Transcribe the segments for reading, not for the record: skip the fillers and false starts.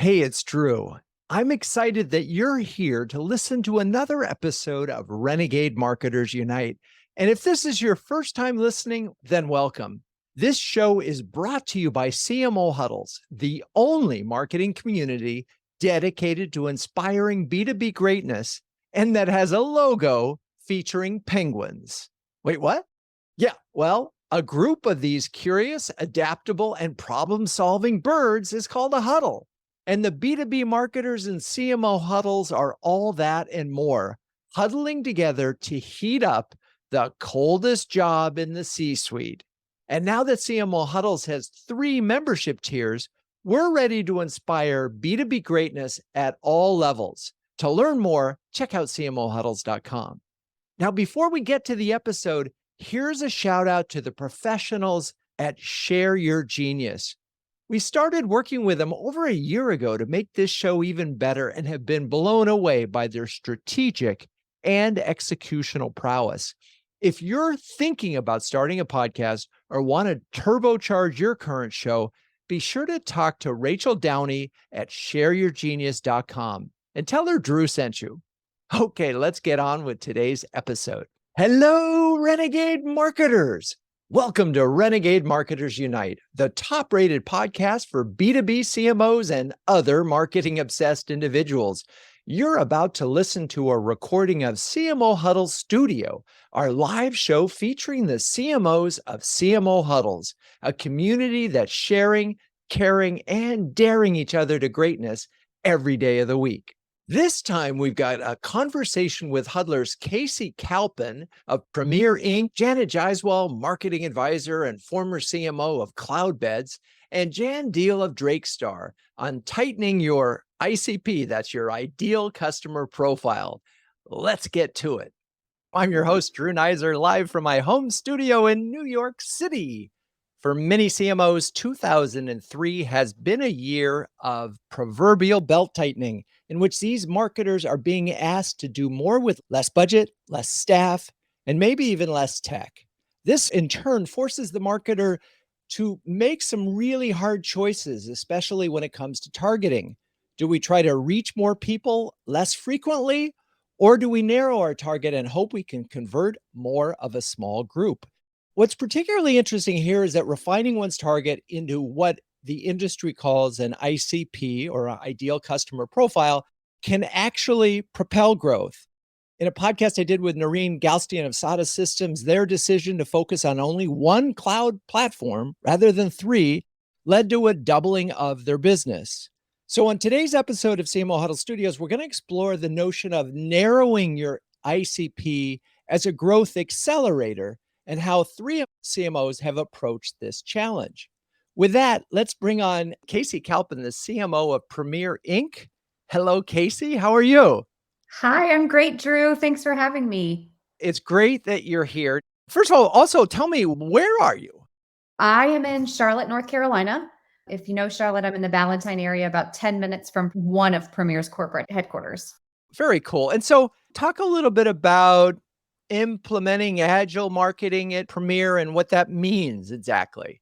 Hey, it's Drew. I'm excited that you're here to listen to another episode of Renegade Marketers Unite. And if this is your first time listening, then welcome. This show is brought to you by CMO Huddles, the only marketing community dedicated to inspiring B2B greatness and that has a logo featuring penguins. Wait, what? Yeah, well, a group of these curious, adaptable, and problem-solving birds is called a huddle. And the B2B marketers and CMO huddles are all that and more, huddling together to heat up the coldest job in the C-suite. And now that CMO Huddles has 3 membership tiers, we're ready to inspire B2B greatness at all levels. To learn more, check out cmohuddles.com. Now, before we get to the episode, here's a shout out to the professionals at Share Your Genius. We started working with them over a year ago to make this show even better and have been blown away by their strategic and executional prowess. If you're thinking about starting a podcast or want to turbocharge your current show, be sure to talk to Rachel Downey at shareyourgenius.com and tell her Drew sent you. Okay, let's get on with today's episode. Hello, Renegade Marketers. Welcome to Renegade Marketers Unite, the top-rated podcast for B2B CMOs and other marketing-obsessed individuals. You're about to listen to a recording of CMO Huddle Studio, our live show featuring the CMOs of CMO Huddles, a community that's sharing, caring, and daring each other to greatness every day of the week. This time, we've got a conversation with Huddlers Kaycee Kalpin of Premier Inc., Janet Jaiswal, marketing advisor and former CMO of Cloudbeds, and Deahl of Drakestar on tightening your ICP, that's your ideal customer profile. Let's get to it. I'm your host, Drew Neiser, live from my home studio in New York City. For many CMOs, 2003 has been a year of proverbial belt tightening, in which these marketers are being asked to do more with less budget, less staff, and maybe even less tech. This, in turn, forces the marketer to make some really hard choices, especially when it comes to targeting. Do we try to reach more people less frequently, or do we narrow our target and hope we can convert more of a small group? What's particularly interesting here is that refining one's target into what the industry calls an ICP, or an ideal customer profile, can actually propel growth. In a podcast I did with Noreen Galstian of SADA Systems, their decision to focus on only one cloud platform rather than 3 led to a doubling of their business. So on today's episode of CMO Huddle Studios, we're going to explore the notion of narrowing your ICP as a growth accelerator and how 3 CMOs have approached this challenge. With that, let's bring on Kaycee Kalpin, the CMO of Premier Inc. Hello, Kaycee. How are you? Hi, I'm great, Drew. Thanks for having me. It's great that you're here. First of all, also tell me, where are you? I am in Charlotte, North Carolina. If you know Charlotte, I'm in the Ballantyne area, about 10 minutes from one of Premier's corporate headquarters. Very cool. And so talk a little bit about implementing agile marketing at Premier and what that means exactly.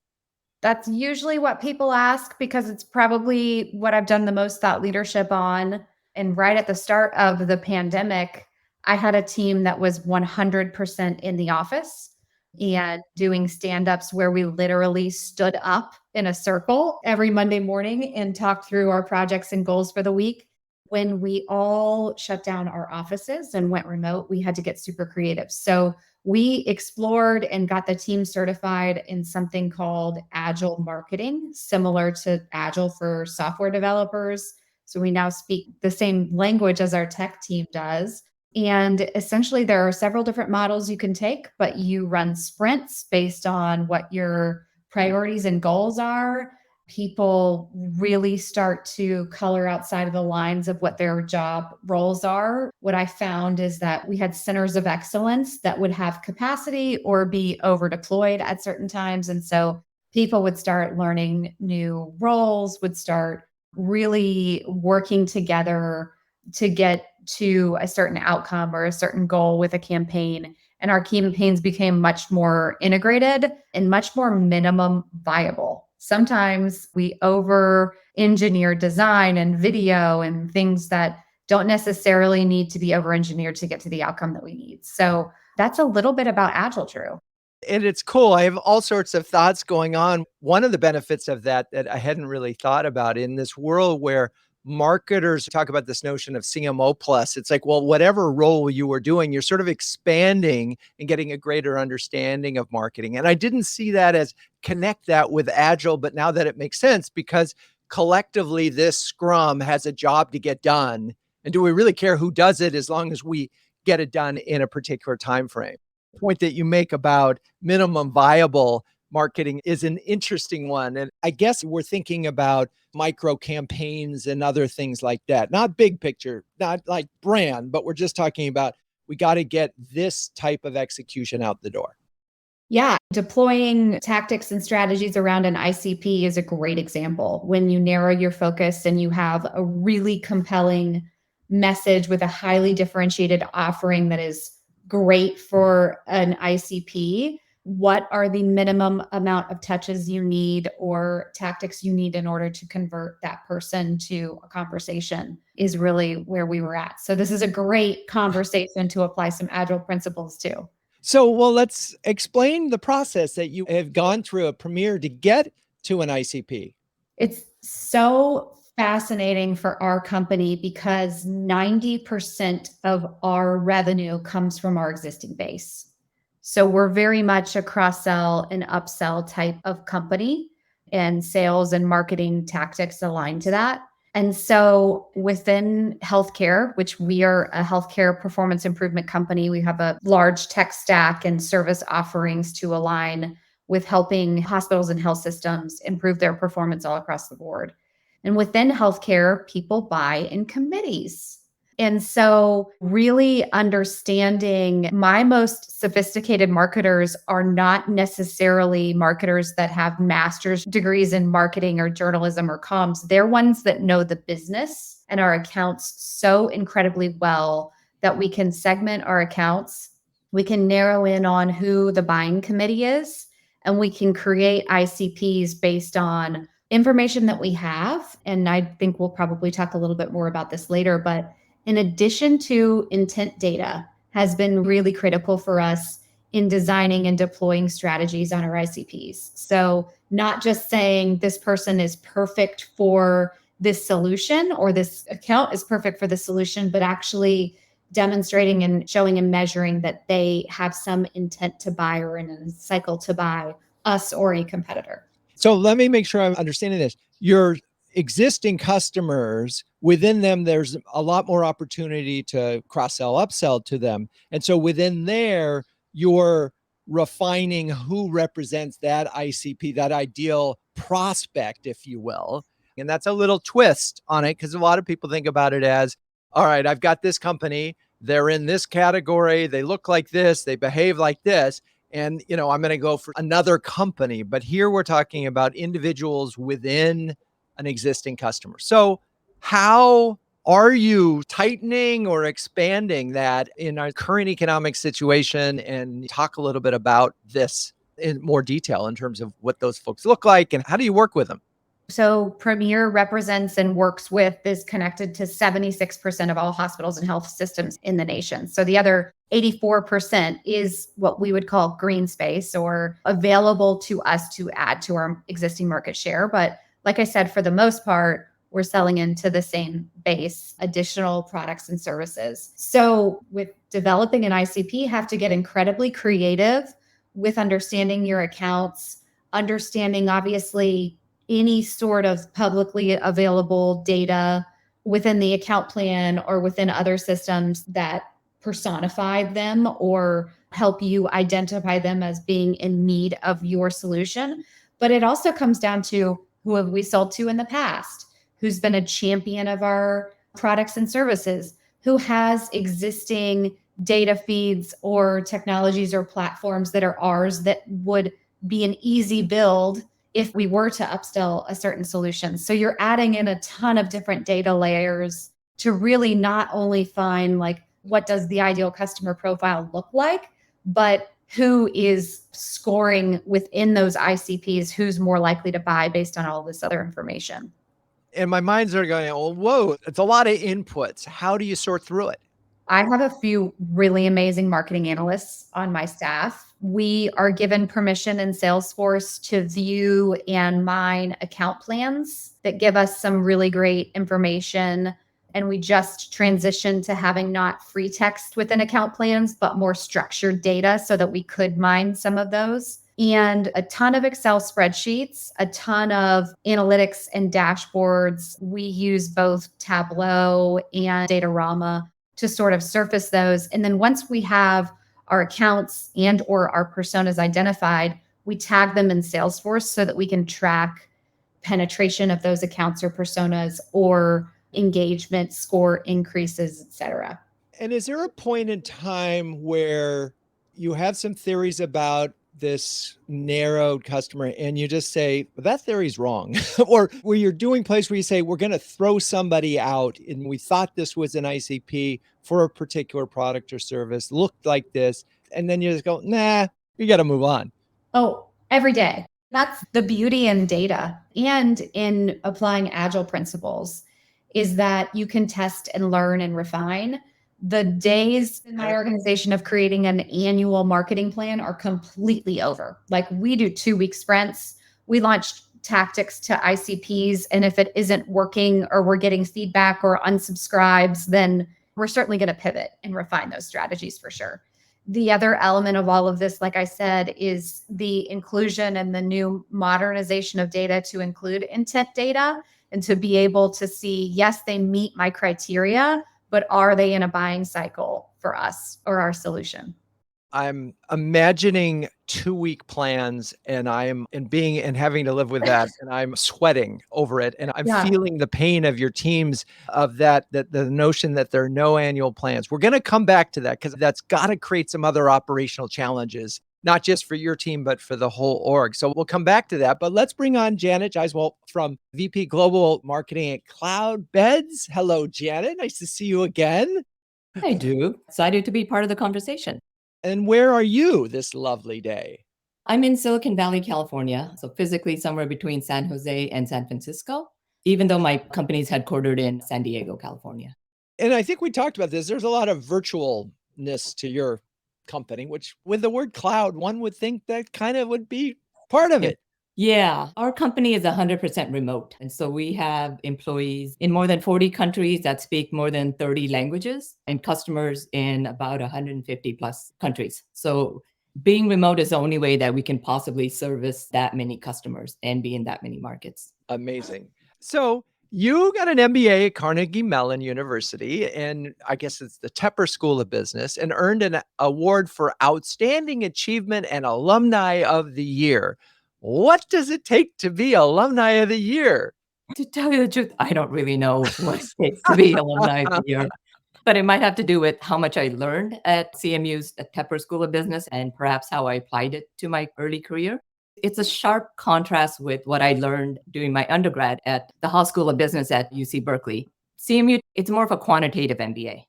That's usually what people ask because it's probably what I've done the most thought leadership on. And right at the start of the pandemic, I had a team that was 100% in the office and doing stand-ups where we literally stood up in a circle every Monday morning and talked through our projects and goals for the week. When we all shut down our offices and went remote, we had to get super creative. So we explored and got the team certified in something called agile marketing, similar to agile for software developers. So we now speak the same language as our tech team does. And essentially, there are several different models you can take, but you run sprints based on what your priorities and goals are. People really start to color outside of the lines of what their job roles are. What I found is that we had centers of excellence that would have capacity or be over deployed at certain times. And so people would start learning new roles, would start really working together to get to a certain outcome or a certain goal with a campaign. And our campaigns became much more integrated and much more minimum viable. sometimes we over engineer design and video and things that don't necessarily need to be over engineered to get to the outcome that we need. So that's a little bit about Agile, Drew. And it's cool. I have all sorts of thoughts going on. One of the benefits of that I hadn't really thought about in this world where marketers talk about this notion of CMO plus, it's like, well, whatever role you were doing, you're sort of expanding and getting a greater understanding of marketing. And I didn't see that as connect that with Agile, but now that it makes sense because collectively this Scrum has a job to get done. And do we really care who does it as long as we get it done in a particular time frame? Point that you make about minimum viable marketing is an interesting one. And I guess we're thinking about micro campaigns and other things like that. Not big picture, not like brand, but we're just talking about we got to get this type of execution out the door. Yeah, deploying tactics and strategies around an ICP is a great example. When you narrow your focus and you have a really compelling message with a highly differentiated offering that is great for an ICP, what are the minimum amount of touches you need or tactics you need in order to convert that person to a conversation is really where we were at. So this is a great conversation to apply some Agile principles to. So, well, let's explain the process that you have gone through at Premier to get to an ICP. It's so fascinating for our company because 90% of our revenue comes from our existing base. So we're very much a cross-sell and upsell type of company, and sales and marketing tactics align to that. And so within healthcare, which we are a healthcare performance improvement company, we have a large tech stack and service offerings to align with helping hospitals and health systems improve their performance all across the board. And within healthcare, people buy in committees. And so, really understanding my most sophisticated marketers are not necessarily marketers that have master's degrees in marketing or journalism or comms. They're ones that know the business and our accounts so incredibly well that we can segment our accounts. We can narrow in on who the buying committee is, and we can create ICPs based on information that we have. And I think we'll probably talk a little bit more about this later, but in addition to intent data has been really critical for us in designing and deploying strategies on our ICPs. So not just saying this person is perfect for this solution or this account is perfect for this solution, but actually demonstrating and showing and measuring that they have some intent to buy or in a cycle to buy us or a competitor. So let me make sure I'm understanding this. Your existing customers, within them, there's a lot more opportunity to cross-sell, upsell to them. And so within there, you're refining who represents that ICP, that ideal prospect, if you will. And that's a little twist on it because a lot of people think about it as, all right, I've got this company, they're in this category, they look like this, they behave like this. And, I'm going to go for another company. But here we're talking about individuals within an existing customer. So how are you tightening or expanding that in our current economic situation? And talk a little bit about this in more detail in terms of what those folks look like and how do you work with them? So Premier represents and works with, is connected to 76% of all hospitals and health systems in the nation. So the other 84% is what we would call green space or available to us to add to our existing market share. But like I said, for the most part, we're selling into the same base, additional products and services. So with developing an ICP, you have to get incredibly creative with understanding your accounts, understanding obviously any sort of publicly available data within the account plan or within other systems that personify them or help you identify them as being in need of your solution. But it also comes down to who have we sold to in the past, who's been a champion of our products and services, who has existing data feeds or technologies or platforms that are ours that would be an easy build if we were to upsell a certain solution. So you're adding in a ton of different data layers to really not only find like what does the ideal customer profile look like, but who is scoring within those ICPs, who's more likely to buy based on all this other information. And my mind's are going, oh, whoa, it's a lot of inputs. How do you sort through it? I have a few really amazing marketing analysts on my staff. We are given permission in Salesforce to view and mine account plans that give us some really great information. And we just transitioned to having not free text within account plans, but more structured data so that we could mine some of those. And a ton of Excel spreadsheets, a ton of analytics and dashboards. We use both Tableau and Datorama to sort of surface those. And then once we have our accounts and or our personas identified, we tag them in Salesforce so that we can track penetration of those accounts or personas or engagement score increases, et cetera. And is there a point in time where you have some theories about this narrowed customer and you just say, that theory's wrong? Or where you're doing plays where you say, we're going to throw somebody out and we thought this was an ICP for a particular product or service, looked like this. And then you just go, nah, you got to move on. Oh, every day. That's the beauty in data and in applying agile principles is that you can test and learn and refine. The days in my organization of creating an annual marketing plan are completely over. Like we do 2-week sprints. We launch tactics to ICPs. And if it isn't working or we're getting feedback or unsubscribes, then we're certainly going to pivot and refine those strategies for sure. The other element of all of this, like I said, is the inclusion and the new modernization of data to include intent data and to be able to see, yes, they meet my criteria, but are they in a buying cycle for us or our solution? I'm imagining 2-week plans and having to live with that and I'm sweating over it and I'm feeling the pain of your teams of that the notion that there are no annual plans. We're going to come back to that because that's got to create some other operational challenges, not just for your team, but for the whole org. So we'll come back to that, but let's bring on Janet Jaiswal from VP Global Marketing at Cloudbeds. Hello, Janet. Nice to see you again. I do. Excited to be part of the conversation. And where are you this lovely day? I'm in Silicon Valley, California, so physically somewhere between San Jose and San Francisco, even though my company is headquartered in San Diego, California. And I think we talked about this. There's a lot of virtualness to your company, which with the word cloud, one would think that kind of would be part of it. Yeah, our company is 100% remote. And so we have employees in more than 40 countries that speak more than 30 languages and customers in about 150 plus countries. So being remote is the only way that we can possibly service that many customers and be in that many markets. Amazing. So you got an MBA at Carnegie Mellon University, and I guess it's the Tepper School of Business, and earned an award for Outstanding Achievement and Alumni of the Year. What does it take to be Alumni of the Year? To tell you the truth, I don't really know what it takes to be Alumni of the Year, but it might have to do with how much I learned at CMU's at Tepper School of Business and perhaps how I applied it to my early career. It's a sharp contrast with what I learned doing my undergrad at the Hall School of Business at UC Berkeley. CMU, it's more of a quantitative MBA.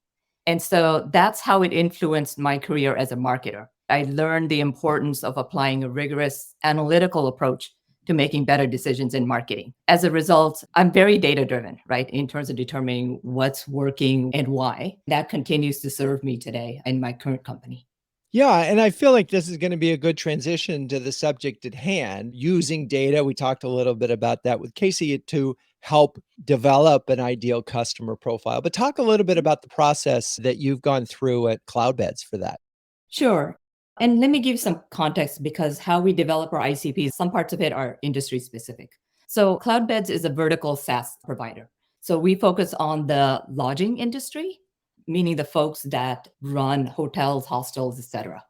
And so that's how it influenced my career as a marketer. I learned the importance of applying a rigorous analytical approach to making better decisions in marketing. As a result, I'm very data-driven, right, in terms of determining what's working and why. That continues to serve me today in my current company. Yeah, and I feel like this is going to be a good transition to the subject at hand, using data. We talked a little bit about that with Kaycee to help develop an ideal customer profile. But talk a little bit about the process that you've gone through at Cloudbeds for that. Sure. And let me give some context because how we develop our ICPs, some parts of it are industry specific. So Cloudbeds is a vertical SaaS provider. So we focus on the lodging industry, meaning the folks that run hotels, hostels, etc.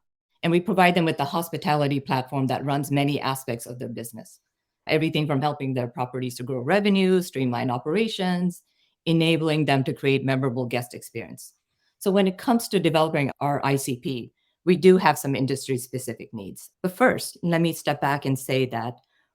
And we provide them with the hospitality platform that runs many aspects of their business. Everything from helping their properties to grow revenue, streamline operations, enabling them to create memorable guest experience. So when it comes to developing our ICP, we do have some industry specific needs. But first, let me step back and say that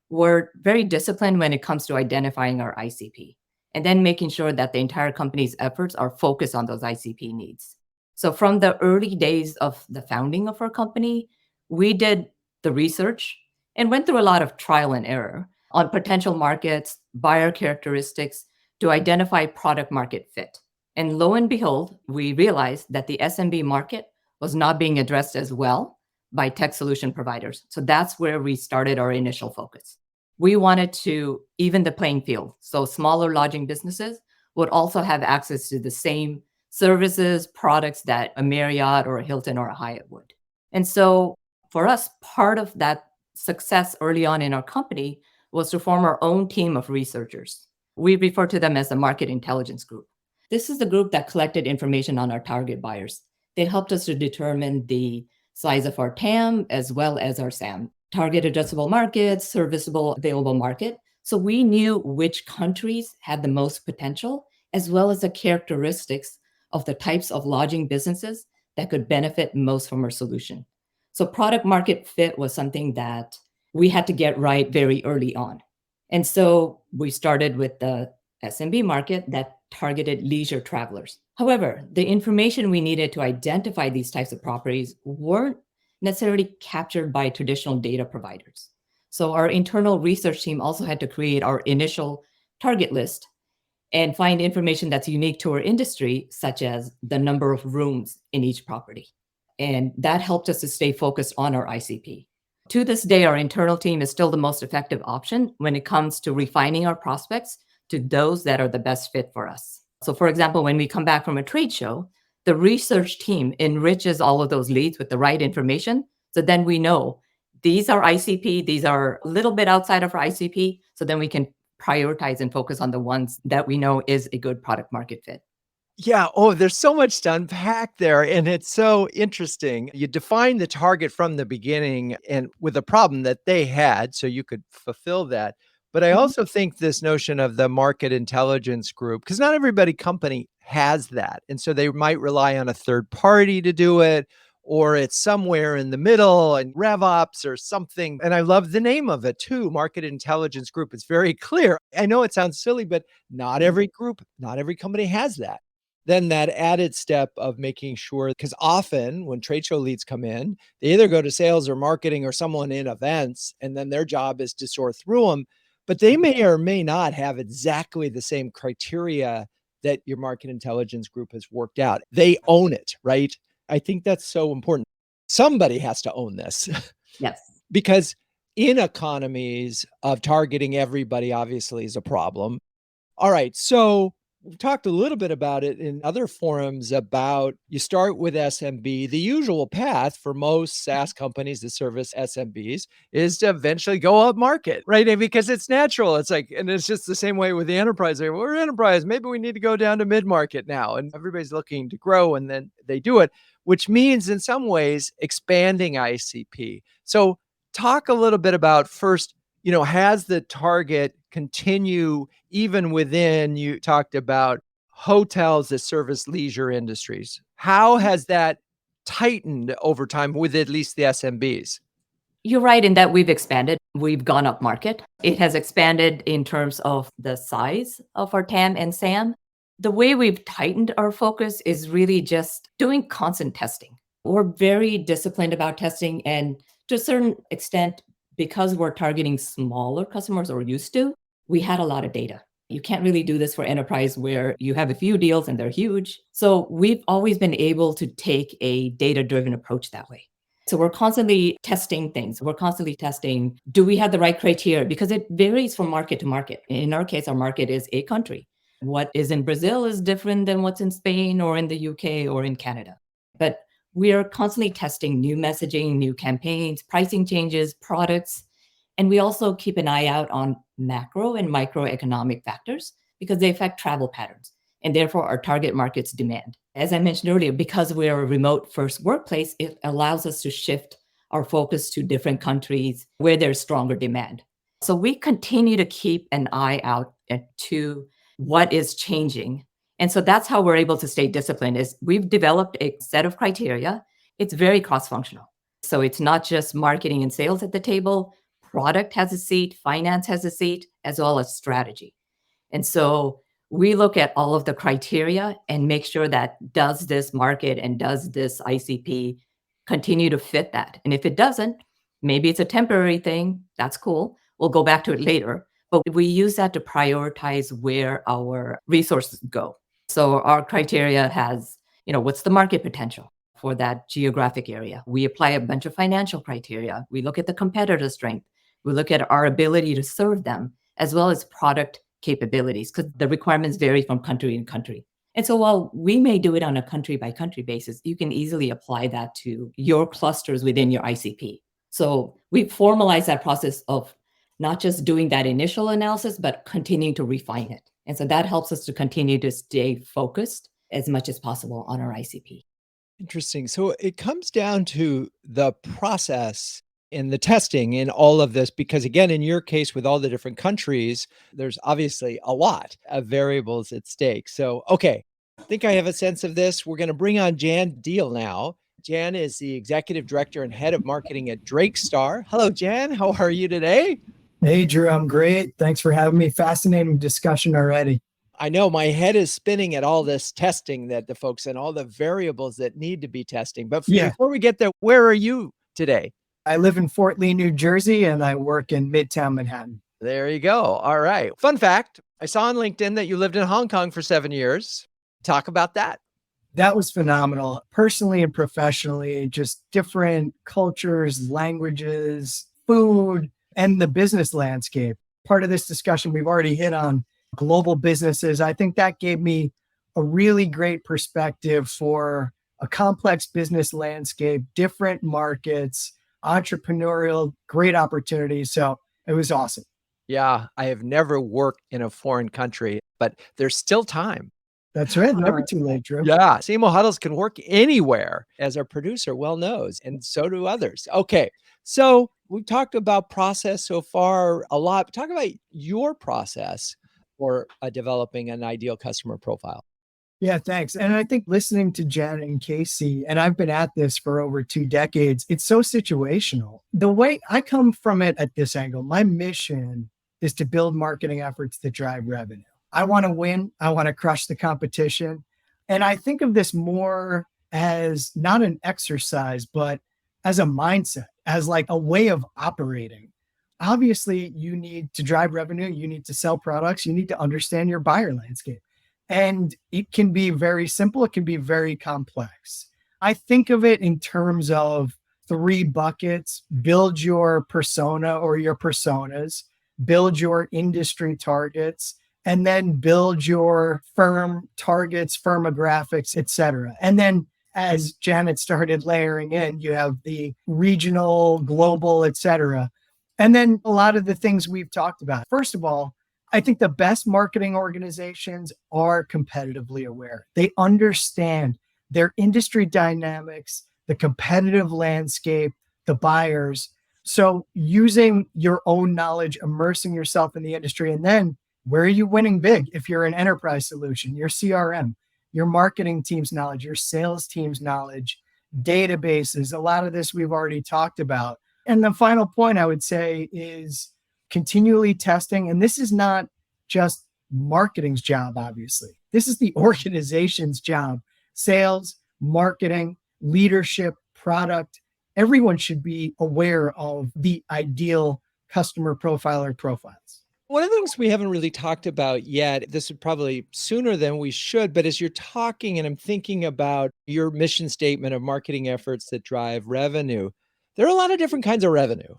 we're very disciplined when it comes to identifying our ICP and then making sure that the entire company's efforts are focused on those ICP needs. So from the early days of the founding of our company, We did the research and went through a lot of trial and error on potential markets, buyer characteristics to identify product market fit. And lo and behold, we realized that the SMB market was not being addressed as well by tech solution providers. So that's where we started our initial focus. We wanted to even the playing field. So smaller lodging businesses would also have access to the same services, products that a Marriott or a Hilton or a Hyatt would. And so for us, part of that success early on in our company was to form our own team of researchers. We refer to them as the market intelligence group. This is the group that collected information on our target buyers. They helped us to determine the size of our TAM as well as our SAM, target addressable market, serviceable available market. So we knew which countries had the most potential, as well as the characteristics of the types of lodging businesses that could benefit most from our solution. So product market fit was something that we had to get right very early on. And so we started with the SMB market that targeted leisure travelers. However, the information we needed to identify these types of properties weren't necessarily captured by traditional data providers. So our internal research team also had to create our initial target list and find information that's unique to our industry, such as the number of rooms in each property. And that helped us to stay focused on our ICP. To this day, our internal team is still the most effective option when it comes to refining our prospects to those that are the best fit for us. So for example, when we come back from a trade show, the research team enriches all of those leads with the right information. So then we know these are ICP, these are a little bit outside of our ICP. So then we can prioritize and focus on the ones that we know is a good product market fit. Yeah. Oh, there's so much to unpack there. And it's so interesting. You define the target from the beginning and with a problem that they had, so you could fulfill that. But I Mhm. also think this notion of the market intelligence group, because not everybody company has that. And so they might rely on a third party to do it, or it's somewhere in the middle and RevOps or something. And I love the name of it too, market intelligence group. It's very clear. I know it sounds silly, but not Mhm. every group, not every company has that. Then that added step of making sure, because often when trade show leads come in, they either go to sales or marketing or someone in events, and then their job is to sort through them. But they may or may not have exactly the same criteria that your market intelligence group has worked out. They own it, right? I think that's so important. Somebody has to own this Yes. because in economies of targeting everybody, obviously, is a problem. All right. So we've talked a little bit about it in other forums about you start with SMB. The usual path for most SaaS companies that service SMBs is to eventually go up market, right? And because it's natural. It's like, and it's just the same way with the enterprise. Well, we're enterprise. Maybe we need to go down to mid market now. And everybody's looking to grow and then they do it, which means in some ways expanding ICP. So talk a little bit about first, has the target continue even within, you talked about hotels that service leisure industries. How has that tightened over time with at least the SMBs? You're right in that we've expanded. We've gone up market. It has expanded in terms of the size of our TAM and SAM. The way we've tightened our focus is really just doing constant testing. We're very disciplined about testing. And to a certain extent, because we're targeting smaller customers or used to, we had a lot of data. You can't really do this for enterprise where you have a few deals and they're huge. So we've always been able to take a data-driven approach that way. So we're constantly testing things. We're constantly testing, do we have the right criteria? Because it varies from market to market. In our case, our market is a country. What is in Brazil is different than what's in Spain or in the UK or in Canada. But we are constantly testing new messaging, new campaigns, pricing changes, products. And we also keep an eye out on macro and microeconomic factors because they affect travel patterns and therefore our target market's demand. As I mentioned earlier, because we're a remote first workplace, it allows us to shift our focus to different countries where there's stronger demand. So we continue to keep an eye out to what is changing. And so that's how we're able to stay disciplined is we've developed a set of criteria. It's very cross-functional. So it's not just marketing and sales at the table. Product has a seat, finance has a seat, as well as strategy. And so we look at all of the criteria and make sure that does this market and does this ICP continue to fit that. And if it doesn't, maybe it's a temporary thing. That's cool. We'll go back to it later. But we use that to prioritize where our resources go. So our criteria has, what's the market potential for that geographic area? We apply a bunch of financial criteria. We look at the competitor strength. We look at our ability to serve them, as well as product capabilities, because the requirements vary from country to country. And so while we may do it on a country by country basis, you can easily apply that to your clusters within your ICP. So we formalize that process of not just doing that initial analysis, but continuing to refine it. And so that helps us to continue to stay focused as much as possible on our ICP. Interesting. So it comes down to the process in the testing in all of this, because again, in your case, with all the different countries, there's obviously a lot of variables at stake. So, okay, I think I have a sense of this. We're going to bring on Jan Deahl now. Jan is the executive director and head of marketing at Drakestar. Hello, Jan. How are you today? Hey, Drew, I'm great. Thanks for having me. Fascinating discussion already. I know my head is spinning at all this testing that the folks and all the variables that need to be testing. But before we get there, where are you today? I live in Fort Lee, New Jersey, and I work in Midtown Manhattan. There you go. All right. Fun fact, I saw on LinkedIn that you lived in Hong Kong for 7 years. Talk about that. That was phenomenal. Personally and professionally, just different cultures, languages, food, and the business landscape. Part of this discussion, we've already hit on global businesses. I think that gave me a really great perspective for a complex business landscape, different markets, entrepreneurial, great opportunities. So it was awesome. Yeah, I have never worked in a foreign country, but there's still time. That's right. Never too late, Drew. Yeah, CMO huddles can work anywhere, as our producer well knows, and so do others. Okay, so we've talked about process so far a lot. Talk about your process for developing an ideal customer profile. Yeah, thanks. And I think listening to Jen and Kaycee, and I've been at this for over 2 decades, it's so situational. The way I come from it at this angle, my mission is to build marketing efforts that drive revenue. I want to win. I want to crush the competition. And I think of this more as not an exercise, but as a mindset, as like a way of operating. Obviously, you need to drive revenue. You need to sell products. You need to understand your buyer landscape. And it can be very simple. It can be very complex. I think of it in terms of 3 buckets: build your persona or your personas, build your industry targets, and then build your firm targets, firmographics, et cetera. And then as Janet started layering in, you have the regional, global, et cetera. And then a lot of the things we've talked about. First of all, I think the best marketing organizations are competitively aware. They understand their industry dynamics, the competitive landscape, the buyers. So using your own knowledge, immersing yourself in the industry, and then where are you winning big? If you're an enterprise solution, your CRM, your marketing team's knowledge, your sales team's knowledge, databases, a lot of this we've already talked about. And the final point I would say is continually testing. And this is not just marketing's job, obviously. This is the organization's job. Sales, marketing, leadership, product. Everyone should be aware of the ideal customer profile or profiles. One of the things we haven't really talked about yet, this is probably sooner than we should, but as you're talking and I'm thinking about your mission statement of marketing efforts that drive revenue, there are a lot of different kinds of revenue.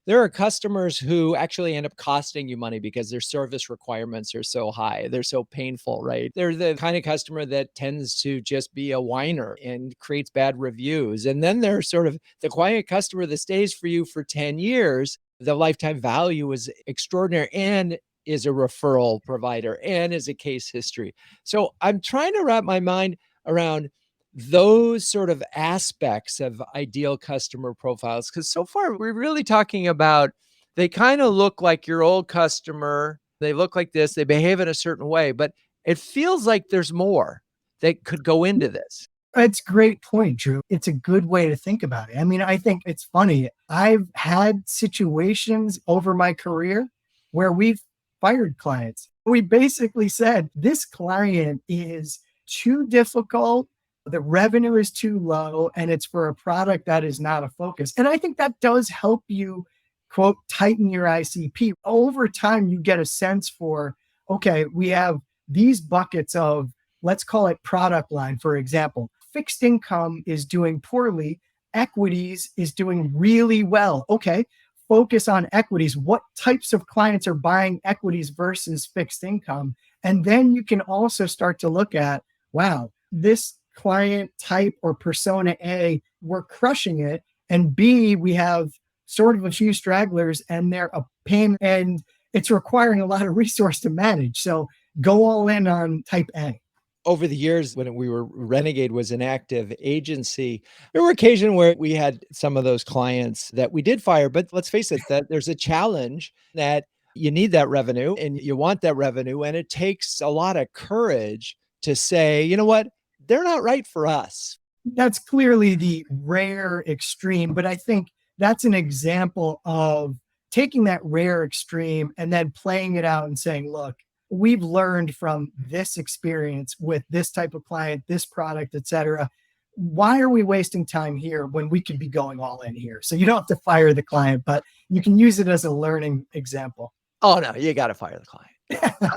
There are customers who actually end up costing you money because their service requirements are so high. They're so painful, right? They're the kind of customer that tends to just be a whiner and creates bad reviews. And then there's sort of the quiet customer that stays for you for 10 years. The lifetime value is extraordinary and is a referral provider and is a case history. So I'm trying to wrap my mind around those sort of aspects of ideal customer profiles, because so far we're really talking about they kind of look like your old customer. They look like this, they behave in a certain way, but it feels like there's more that could go into this. It's a great point, Drew. It's a good way to think about it. I mean, I think it's funny. I've had situations over my career where we've fired clients. We basically said, this client is too difficult The revenue is too low and it's for a product that is not a focus. And I think that does help you, quote, tighten your ICP. Over time, you get a sense for, okay, we have these buckets of, let's call it product line, for example. Fixed income is doing poorly. Equities is doing really well. Okay, focus on equities. What types of clients are buying equities versus fixed income? And then you can also start to look at, wow, this client type or persona A, we're crushing it. And B, we have sort of a few stragglers and they're a pain and it's requiring a lot of resource to manage. So go all in on type A. Over the years, when Renegade was an active agency, there were occasions where we had some of those clients that we did fire. But let's face it, that there's a challenge that you need that revenue and you want that revenue. And it takes a lot of courage to say, you know what, they're not right for us. That's clearly the rare extreme, but I think that's an example of taking that rare extreme and then playing it out and saying, look, we've learned from this experience with this type of client, this product, et cetera. Why are we wasting time here when we could be going all in here? So you don't have to fire the client, but you can use it as a learning example. Oh, no, you got to fire the client.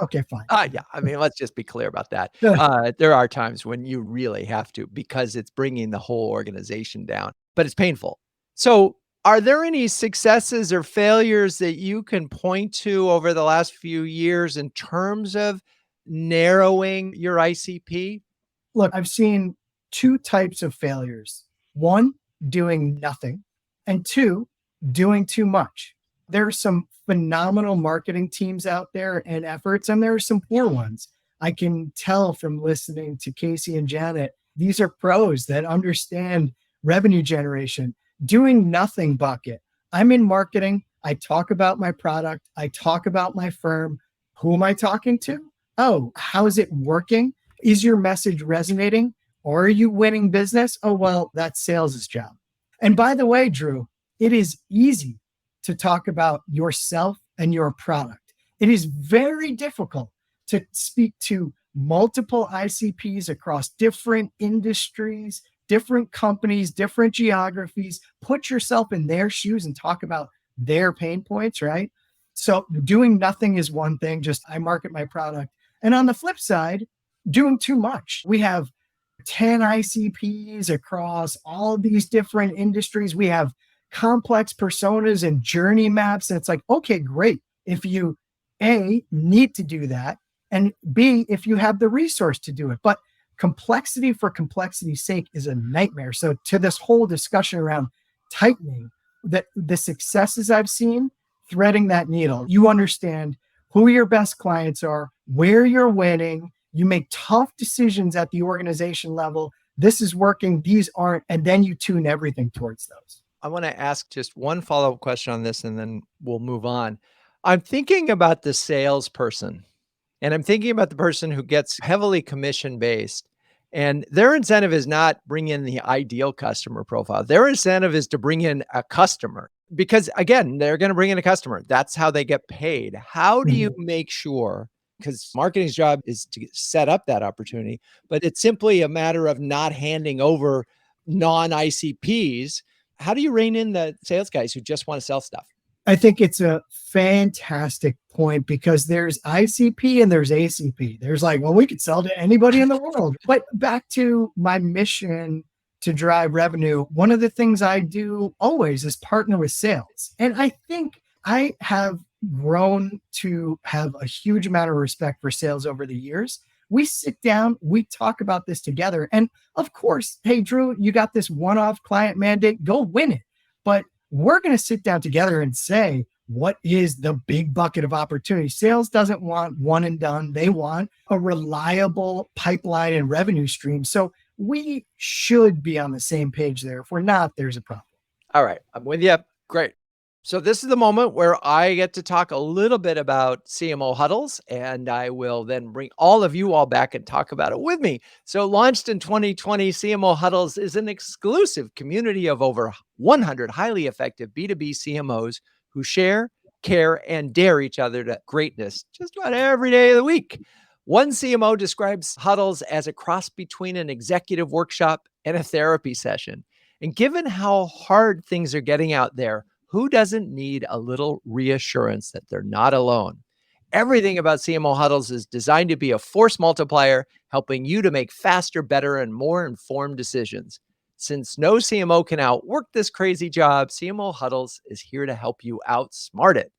Okay, fine. Yeah. I mean, let's just be clear about that. There are times when you really have to, because it's bringing the whole organization down, but it's painful. So are there any successes or failures that you can point to over the last few years in terms of narrowing your ICP? Look, I've seen two types of failures. One, doing nothing, and two, doing too much. There are some phenomenal marketing teams out there and efforts, and there are some poor ones. I can tell from listening to Kaycee and Janet, these are pros that understand revenue generation. Doing nothing bucket. I'm in marketing. I talk about my product. I talk about my firm. Who am I talking to? Oh, how is it working? Is your message resonating? Or are you winning business? Oh, well, that's sales' job. And by the way, Drew, it is easy to talk about yourself and your product. It is very difficult to speak to multiple ICPs across different industries, different companies, different geographies, put yourself in their shoes and talk about their pain points, right? So doing nothing is one thing, just I market my product. And on the flip side, doing too much. We have 10 ICPs across all these different industries. We have complex personas and journey maps. And it's like, okay, great. If you A, need to do that, and B, if you have the resource to do it. But complexity for complexity's sake is a nightmare. So to this whole discussion around tightening, that the successes I've seen, threading that needle, you understand who your best clients are, where you're winning, you make tough decisions at the organization level. This is working, these aren't, and then you tune everything towards those. I want to ask just one follow-up question on this, and then we'll move on. I'm thinking about the salesperson, and I'm thinking about the person who gets heavily commission-based, and their incentive is not bring in the ideal customer profile. Their incentive is to bring in a customer because, again, they're going to bring in a customer. That's how they get paid. How do you make sure, because marketing's job is to set up that opportunity, but it's simply a matter of not handing over non-ICPs. How do you rein in the sales guys who just want to sell stuff? I think it's a fantastic point because there's ICP and there's ACP. There's like, well, we could sell to anybody in the world. But back to my mission to drive revenue, one of the things I do always is partner with sales. And I think I have grown to have a huge amount of respect for sales over the years. We sit down, we talk about this together. And of course, hey, Drew, you got this one-off client mandate, go win it. But we're going to sit down together and say, what is the big bucket of opportunity? Sales doesn't want one and done. They want a reliable pipeline and revenue stream. So we should be on the same page there. If we're not, there's a problem. All right. I'm with you. Great. So this is the moment where I get to talk a little bit about CMO huddles, and I will then bring all of you all back and talk about it with me. So launched in 2020, CMO huddles is an exclusive community of over 100 highly effective B2B CMOs who share, care, and dare each other to greatness just about every day of the week. One CMO describes huddles as a cross between an executive workshop and a therapy session. And given how hard things are getting out there, who doesn't need a little reassurance that they're not alone? Everything about CMO huddles is designed to be a force multiplier, helping you to make faster, better, and more informed decisions. Since no CMO can outwork this crazy job, CMO huddles is here to help you outsmart it.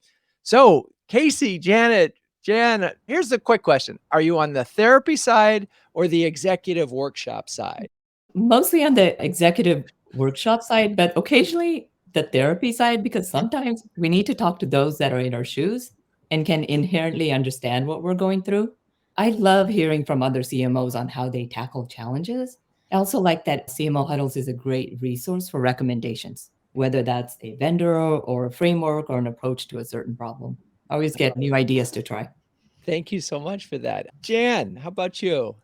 So, Kaycee, Jan, here's the quick question. Are you on the therapy side or the executive workshop side? Mostly on the executive workshop side, but occasionally the therapy side, because sometimes we need to talk to those that are in our shoes and can inherently understand what we're going through. I love hearing from other CMOs on how they tackle challenges. I also like that CMO Huddles is a great resource for recommendations, whether that's a vendor or a framework or an approach to a certain problem. I always get new ideas to try. Thank you so much for that. Jan, how about you?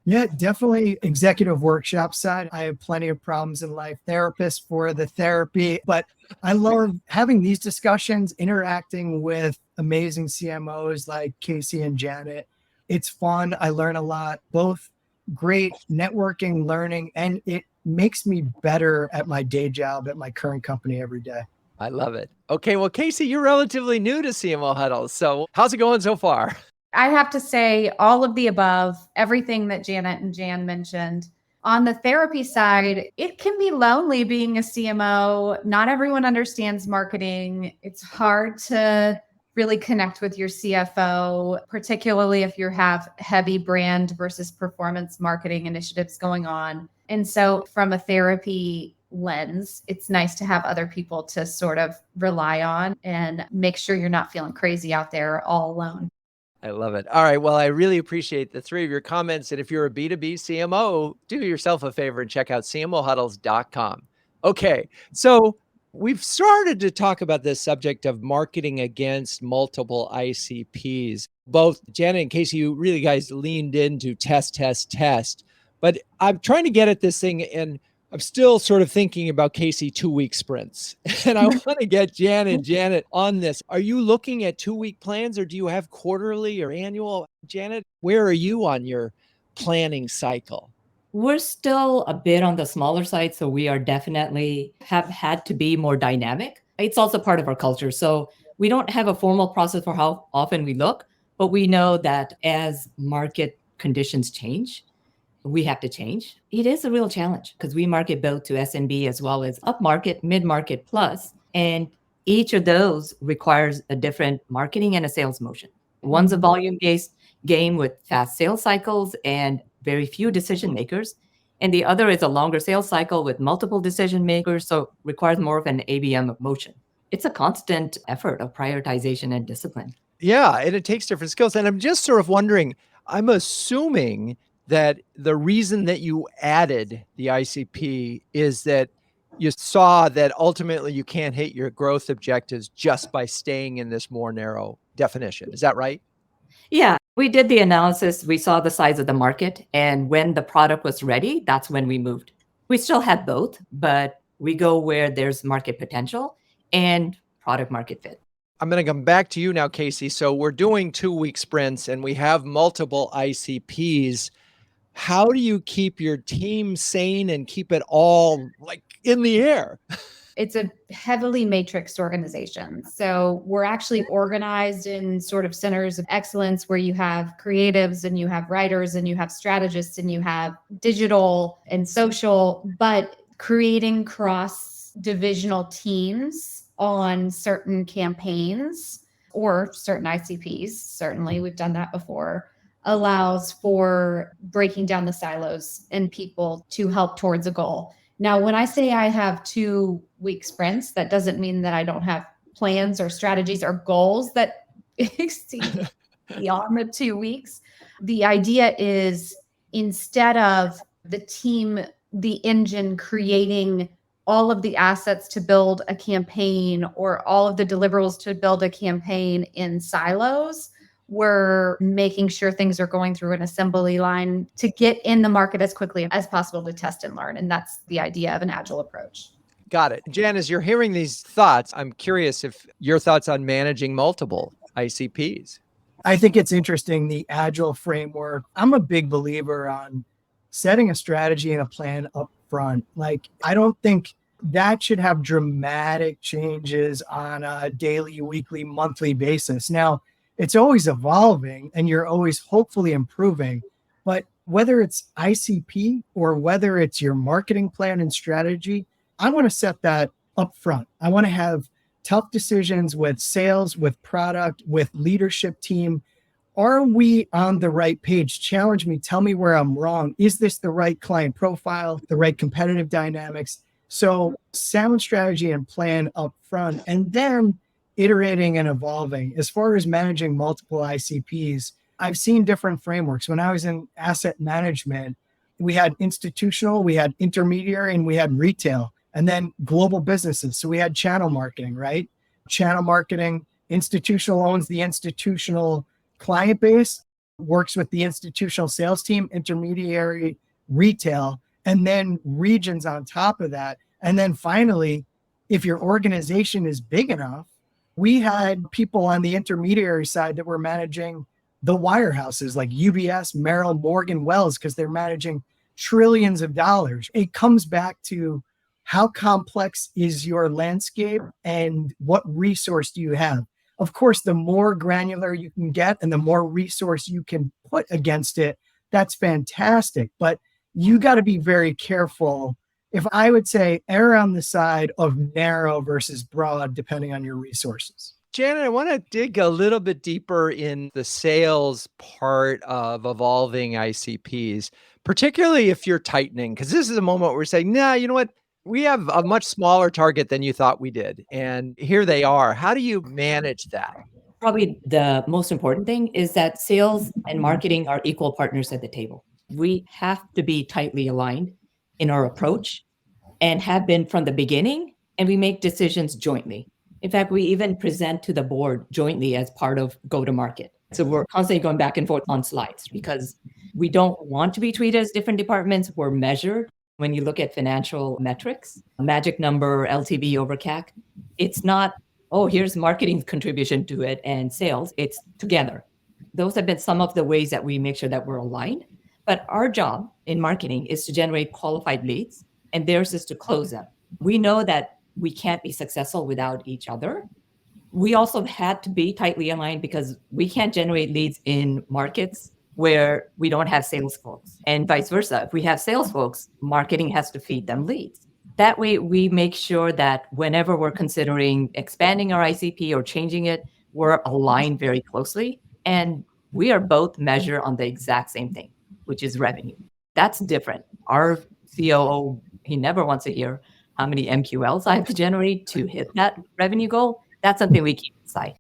Yeah, definitely executive workshop side. I have plenty of problems in life, therapist for the therapy, but I love having these discussions, interacting with amazing CMOs like Kaycee and Janet. It's fun. I learn a lot, both great networking, learning, and it makes me better at my day job at my current company every day. I love it. Okay, well, Kaycee, you're relatively new to CMO huddles. So how's it going so far? I have to say all of the above, everything that Janet and Jan mentioned. On the therapy side, it can be lonely being a CMO. Not everyone understands marketing. It's hard to really connect with your CFO, particularly if you have heavy brand versus performance marketing initiatives going on. And so from a therapy lens, it's nice to have other people to sort of rely on and make sure you're not feeling crazy out there all alone. I love it. All right. Well, I really appreciate the three of your comments. And if you're a B2B CMO, do yourself a favor and check out cmohuddles.com. Okay. So we've started to talk about this subject of marketing against multiple ICPs. Both Janet and Kaycee, you really guys leaned into test, test, test. But I'm trying to get at this thing, and I'm still sort of thinking about Kaycee 2-week sprints. And I want to get Jan and Janet on this. Are you looking at 2-week plans, or do you have quarterly or annual? Janet, where are you on your planning cycle? We're still a bit on the smaller side, so we are definitely have had to be more dynamic. It's also part of our culture. So we don't have a formal process for how often we look, but we know that as market conditions change, we have to change. It is a real challenge because we market both to SMB as well as upmarket, mid-market plus, and each of those requires a different marketing and a sales motion. One's a volume-based game with fast sales cycles and very few decision makers, and the other is a longer sales cycle with multiple decision makers, so requires more of an ABM motion. It's a constant effort of prioritization and discipline. Yeah, and it takes different skills. And I'm just sort of wondering, I'm assuming that the reason that you added the ICP is that you saw that ultimately you can't hit your growth objectives just by staying in this more narrow definition. Is that right? Yeah, we did the analysis. We saw the size of the market. And when the product was ready, that's when we moved. We still had both, but we go where there's market potential and product market fit. I'm going to come back to you now, Kaycee. So we're doing 2-week sprints and we have multiple ICPs. How do you keep your team sane and keep it all like in the air? It's a heavily matrixed organization. So we're actually organized in sort of centers of excellence where you have creatives and you have writers and you have strategists and you have digital and social, but creating cross-divisional teams on certain campaigns or certain ICPs, certainly we've done that before, allows for breaking down the silos and people to help towards a goal. Now, when I say I have 2-week sprints, that doesn't mean that I don't have plans or strategies or goals that exceed beyond the 2 weeks. The idea is instead of the team, the engine creating all of the assets to build a campaign or all of the deliverables to build a campaign in silos, we're making sure things are going through an assembly line to get in the market as quickly as possible to test and learn. And that's the idea of an agile approach. Got it. Jan, as you're hearing these thoughts, I'm curious if your thoughts on managing multiple ICPs. I think it's interesting, the agile framework. I'm a big believer on setting a strategy and a plan up front. Like, I don't think that should have dramatic changes on a daily, weekly, monthly basis. Now, it's always evolving and you're always hopefully improving. But whether it's ICP or whether it's your marketing plan and strategy, I want to set that up front. I want to have tough decisions with sales, with product, with leadership team. Are we on the right page? Challenge me. Tell me where I'm wrong. Is this the right client profile, the right competitive dynamics? So sound strategy and plan up front, and then iterating and evolving. As far as managing multiple ICPs, I've seen different frameworks. When I was in asset management, we had institutional, we had intermediary, and we had retail, and then global businesses. So we had channel marketing, right? Channel marketing, institutional owns the institutional client base, works with the institutional sales team, intermediary, retail, and then regions on top of that. And then finally, if your organization is big enough, we had people on the intermediary side that were managing the wirehouses like UBS, Merrill, Morgan, Wells, because they're managing trillions of dollars. It comes back to how complex is your landscape and what resource do you have? Of course, the more granular you can get and the more resource you can put against it, that's fantastic. But you got to be very careful. If I would say err on the side of narrow versus broad, depending on your resources. Janet, I want to dig a little bit deeper in the sales part of evolving ICPs, particularly if you're tightening, because this is a moment where we're saying, nah, you know what? We have a much smaller target than you thought we did. And here they are. How do you manage that? Probably the most important thing is that sales and marketing are equal partners at the table. We have to be tightly aligned in our approach and have been from the beginning, and we make decisions jointly. In fact, we even present to the board jointly as part of go-to-market. So we're constantly going back and forth on slides because we don't want to be treated as different departments. We're measured. When you look at financial metrics, magic number, LTV over CAC, it's not, oh, here's marketing's contribution to it and sales. It's together. Those have been some of the ways that we make sure that we're aligned. But our job in marketing is to generate qualified leads, and theirs is to close them. We know that we can't be successful without each other. We also had to be tightly aligned because we can't generate leads in markets where we don't have sales folks, and vice versa. If we have sales folks, marketing has to feed them leads. That way, we make sure that whenever we're considering expanding our ICP or changing it, we're aligned very closely. And we are both measured on the exact same thing, which is revenue. That's different. Our COO, he never wants to hear how many MQLs I have to generate to hit that revenue goal. That's something we keep inside.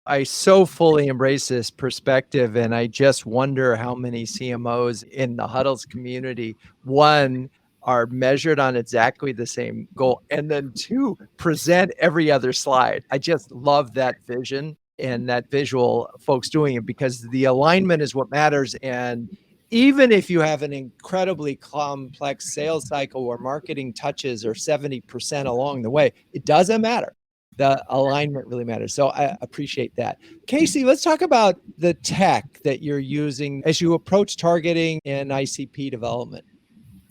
I so fully embrace this perspective, and I just wonder how many CMOs in the Huddles community, one, are measured on exactly the same goal, and then two, present every other slide. I just love that vision and that visual folks doing it, because the alignment is what matters. And even if you have an incredibly complex sales cycle where marketing touches are 70% along the way, it doesn't matter. The alignment really matters. So I appreciate that. Kaycee, let's talk about the tech that you're using as you approach targeting and ICP development.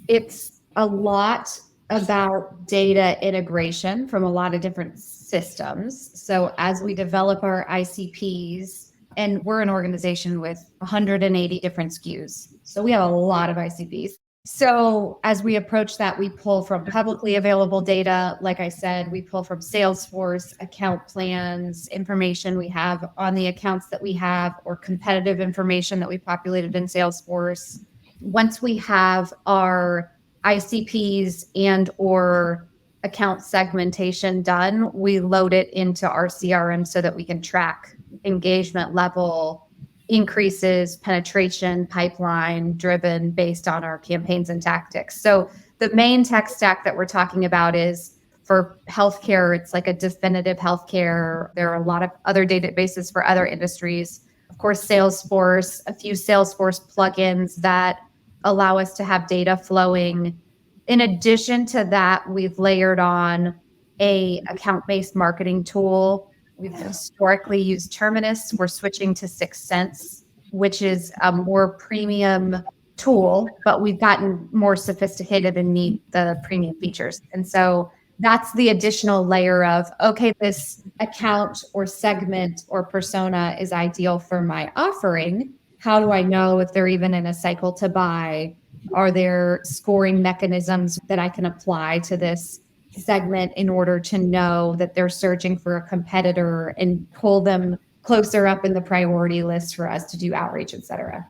It's a lot about data integration from a lot of different systems. So as we develop our ICPs, and we're an organization with 180 different SKUs, so we have a lot of ICPs. So as we approach that, we pull from publicly available data. Like I said, we pull from Salesforce, account plans, information we have on the accounts that we have, or competitive information that we populated in Salesforce. Once we have our ICPs and or account segmentation done, we load it into our CRM so that we can track engagement level increases, penetration, pipeline driven based on our campaigns and tactics. So the main tech stack that we're talking about is for healthcare. It's like a definitive healthcare. There are a lot of other databases for other industries. Of course, Salesforce, a few Salesforce plugins that allow us to have data flowing. In addition to that, we've layered on a account-based marketing tool We've historically used Terminus. We're switching to 6sense, which is a more premium tool, but we've gotten more sophisticated and need the premium features. And so that's the additional layer of, okay, this account or segment or persona is ideal for my offering. How do I know if they're even in a cycle to buy? Are there scoring mechanisms that I can apply to this segment in order to know that they're searching for a competitor and pull them closer up in the priority list for us to do outreach, et cetera?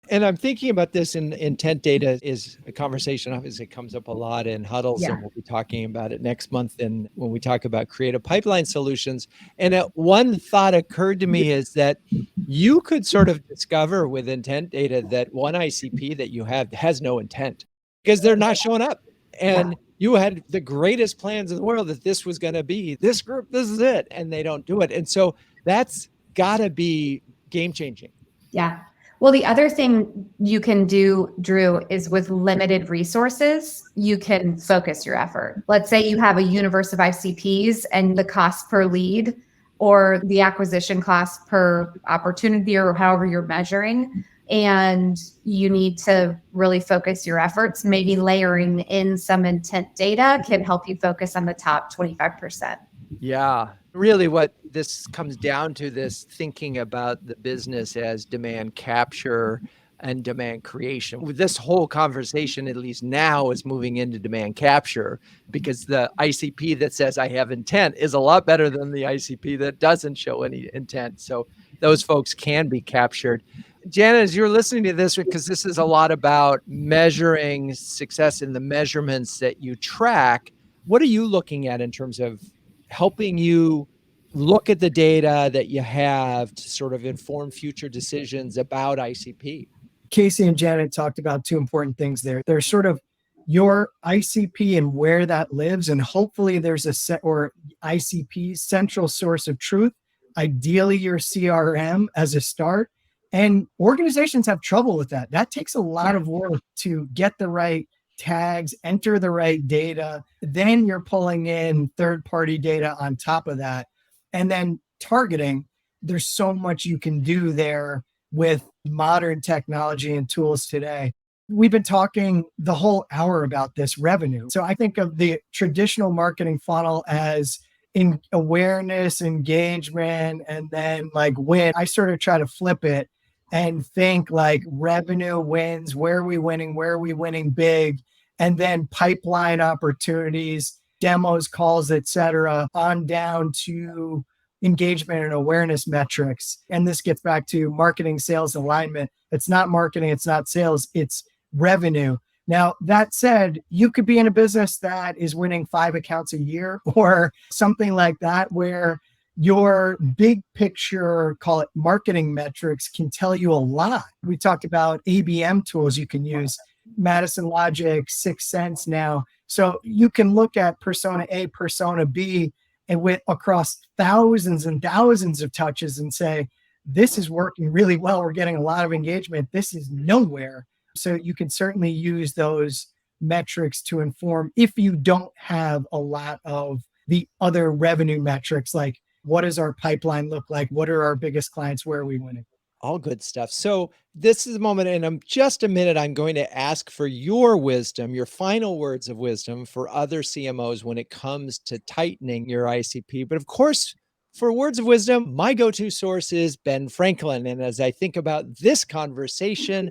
And I'm thinking about this in intent data is a conversation obviously comes up a lot in huddles, Yeah. and we'll be talking about it next month and when we talk about creative pipeline solutions. And one thought occurred to me is that you could sort of discover with intent data that one ICP that you have has no intent because they're not showing up. And you had the greatest plans in the world that this was going to be this group, this is it, and they don't do it. And so that's got to be game changing. Yeah. Well, the other thing you can do, Drew, is with limited resources, you can focus your effort. Let's say you have a universe of ICPs and the cost per lead or the acquisition cost per opportunity or however you're measuring, and you need to really focus your efforts. Maybe layering in some intent data can help you focus on the top 25%. Yeah. Really what this comes down to, this thinking about the business as demand capture and demand creation. This whole conversation, at least now, is moving into demand capture because the ICP that says I have intent is a lot better than the ICP that doesn't show any intent. So those folks can be captured. Janet, as you're listening to this, because this is a lot about measuring success in the measurements that you track, what are you looking at in terms of helping you look at the data that you have to sort of inform future decisions about ICP? Kaycee and Janet talked about two important things there. There's sort of your ICP and where that lives, and hopefully there's a set or ICP central source of truth, ideally your CRM as a start. And organizations have trouble with that. That takes a lot of work to get the right tags, enter the right data. Then you're pulling in third-party data on top of that. And then targeting, there's so much you can do there with modern technology and tools today. We've been talking the whole hour about this revenue. So I think of the traditional marketing funnel as in awareness, engagement, and then like win. I sort of try to flip it and think like revenue wins, where are we winning big, and then pipeline opportunities, demos, calls, et cetera, on down to engagement and awareness metrics. And this gets back to marketing, sales, alignment. It's not marketing, it's not sales, it's revenue. Now, that said, you could be in a business that is winning 5 accounts a year or something like that, where your big picture, call it marketing metrics, can tell you a lot. We talked about ABM tools you can use, Madison Logic, 6sense now. So you can look at persona A, persona B, and with across thousands and thousands of touches and say, this is working really well. We're getting a lot of engagement. This is nowhere. So you can certainly use those metrics to inform if you don't have a lot of the other revenue metrics, like what does our pipeline look like? What are our biggest clients? Where are we winning? All good stuff. So this is the moment, and in just a minute, I'm going to ask for your wisdom, your final words of wisdom for other CMOs when it comes to tightening your ICP. But of course, for words of wisdom, my go-to source is Ben Franklin. And as I think about this conversation,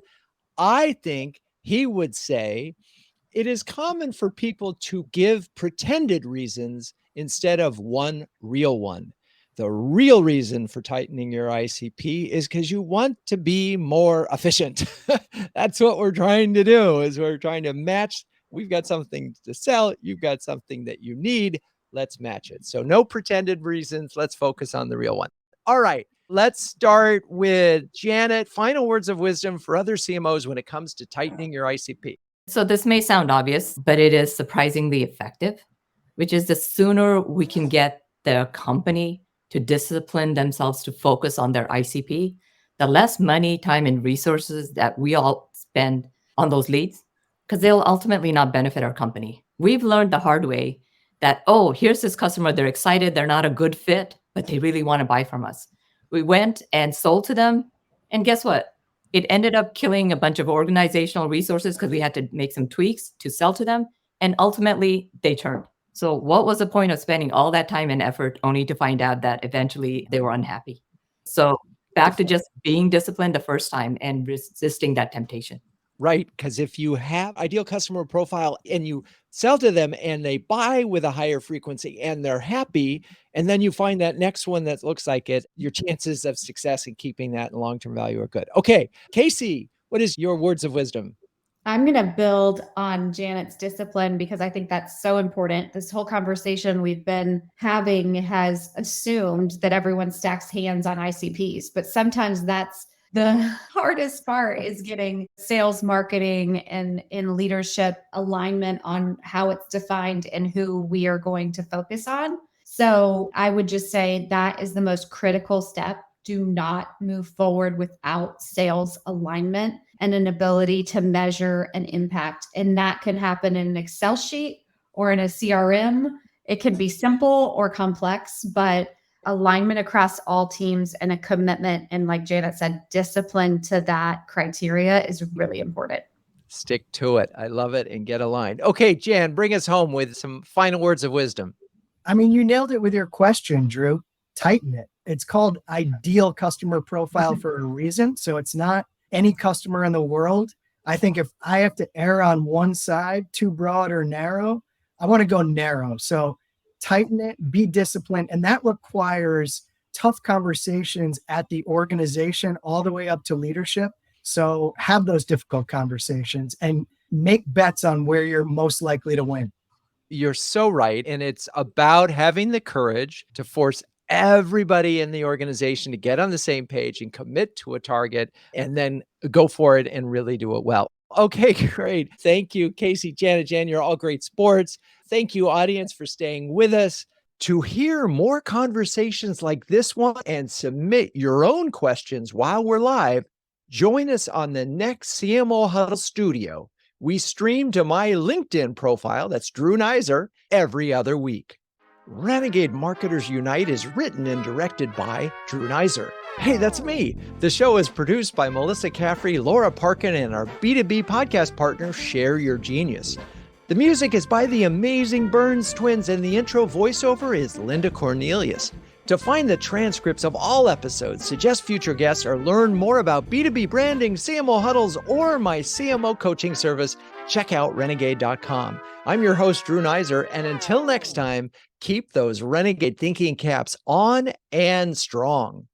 I think he would say, it is common for people to give pretended reasons instead of one real one. The real reason for tightening your ICP is because you want to be more efficient. That's what we're trying to do, is we're trying to match. We've got something to sell. You've got something that you need. Let's match it. So no pretended reasons. Let's focus on the real one. All right. Let's start with Janet. Final words of wisdom for other CMOs when it comes to tightening your ICP. So this may sound obvious, but it is surprisingly effective, which is the sooner we can get the company to discipline themselves to focus on their ICP, the less money, time, and resources that we all spend on those leads, because they'll ultimately not benefit our company. We've learned the hard way that, oh, here's this customer, they're excited, they're not a good fit. but they really want to buy from us. We went and sold to them. And guess what? It ended up killing a bunch of organizational resources because we had to make some tweaks to sell to them. And ultimately, they turned. So what was the point of spending all that time and effort only to find out that eventually they were unhappy? So back to just being disciplined the first time and resisting that temptation. Right. Because if you have ideal customer profile and you sell to them and they buy with a higher frequency and they're happy, and then you find that next one that looks like it, your chances of success in keeping that in long-term value are good. Okay. Kaycee, what is your words of wisdom? I'm going to build on Janet's discipline because I think that's so important. This whole conversation we've been having has assumed that everyone stacks hands on ICPs, but sometimes that's the hardest part is getting sales, marketing, and in leadership alignment on how it's defined and who we are going to focus on. So I would just say that is the most critical step. Do not move forward without sales alignment and an ability to measure an impact. And that can happen in an Excel sheet or in a CRM. It can be simple or complex, but alignment across all teams and a commitment, and like Janet said, discipline to that criteria is really important. Stick to it. I love it, and get aligned. Okay, Jan, bring us home with some final words of wisdom. I mean, you nailed it with your question, Drew. Tighten it. It's called ideal customer profile for a reason. So it's not any customer in the world. I think if I have to err on one side, too broad or narrow, I want to go narrow. So tighten it, be disciplined. And that requires tough conversations at the organization all the way up to leadership. So have those difficult conversations and make bets on where you're most likely to win. You're so right. And it's about having the courage to force everybody in the organization to get on the same page and commit to a target and then go for it and really do it well. Okay, great. Thank you, Kaycee, Janet, Jan. You're all great sports. Thank you, audience, for staying with us. To hear more conversations like this one and submit your own questions while we're live, join us on the next CMO Huddle Studio. We stream to my LinkedIn profile, that's Drew Neiser, every other week. Renegade Marketers Unite is written and directed by Drew Neiser. Hey, that's me. The show is produced by Melissa Caffrey, Laura Parkin, and our B2B podcast partner, Share Your Genius. The music is by the amazing Burns Twins, and the intro voiceover is Linda Cornelius. To find the transcripts of all episodes, suggest future guests, or learn more about B2B branding, CMO huddles, or my CMO coaching service, check out renegade.com. I'm your host, Drew Neiser, and until next time, keep those Renegade thinking caps on and strong.